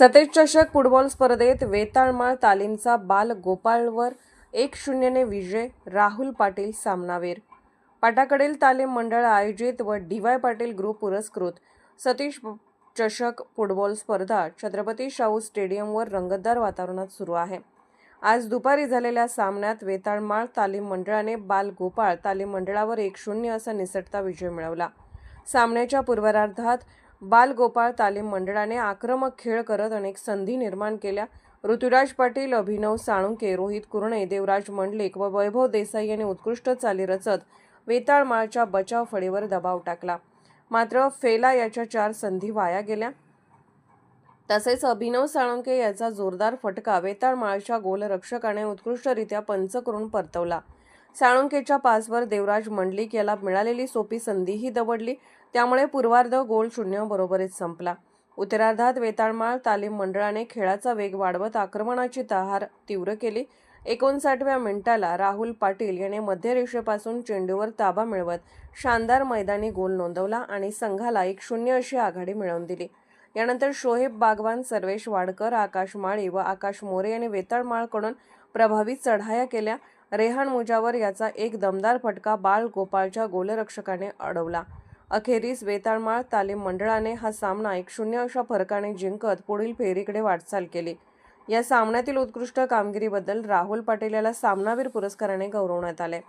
सतेज चषक फुटबॉल स्पर्धेत वेताळमाळ तालीमचा बाल गोपाळवर 1-0 ने विजय. राहुल पाटील सामनावीर. पाटाकडील तालीम मंडळ आयोजित व डी.वाय. पाटील ग्रुप पुरस्कृत सतेज चषक फुटबॉल स्पर्धा छत्रपती शाहू स्टेडियमवर रंगतदार वातावरणात सुरू आहे. आज दुपारी झालेल्या सामन्यात वेताळमाळ तालीम मंडळाने बाल गोपाळ तालीम मंडळावर 1-0 असा निसटता विजय मिळवला. सामन्याच्या पूर्वार्धात बाल गोपाळ तालीम मंडळाने आक्रमक खेळ करत अनेक संधी निर्माण केल्या. ऋतुराज पाटील, अभिनव साळुंके, रोहित कुरणे, देवराज मंडलिक व वैभव देसाई यांनी उत्कृष्ट चाली रचत वेताळमाळच्या बचाव फळीवर दबाव टाकला. मात्र फेला याच्या 4 संधी वाया गेल्या. तसेच अभिनव साळुंके याचा जोरदार फटका वेताळमाळच्या गोलरक्षकाने उत्कृष्टरित्या पंच करून परतवला. साळुंकेच्या पासवर देवराज मंडलिक याला मिळालेली सोपी संधीही दवडली. त्यामुळे पूर्वार्ध गोल 0 बरोबरीत संपला. उत्तरार्धात वेताळमाळ तालीम मंडळाने खेळाचा वेग वाढवत आक्रमणाची तहार तीव्र केली. 59व्या मिनिटाला राहुल पाटील याने मध्यरेषेपासून चेंडूवर ताबा मिळवत शानदार मैदानी गोल नोंदवला आणि संघाला 1-0 अशी आघाडी मिळवून दिली. यानंतर शोहेब बागवान, सर्वेश वाडकर, आकाश माळी व आकाश मोरे यांनी वेताळमाळकडून प्रभावी चढाया केल्या. रेहान मुजावर याचा एक दमदार फटका बाल गोपाळच्या गोलरक्षकाने अडवला. अखेरीस वेताळमाळ तालीम मंडळाने हा सामना 1-0 अशा फरकाने जिंकत पुढील फेरीकडे वाटचाल केली. या सामन्यातील उत्कृष्ट कामगिरीबद्दल राहुल पाटील याला सामनावीर पुरस्काराने गौरवण्यात आले.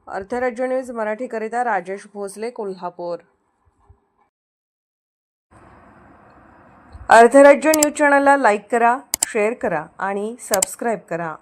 अर्थराज्य न्यूज मराठीकरिता राजेश भोसले, कोल्हापूर. अर्थराज्य न्यूज चॅनलला लाईक करा, शेअर करा आणि सबस्क्राईब करा.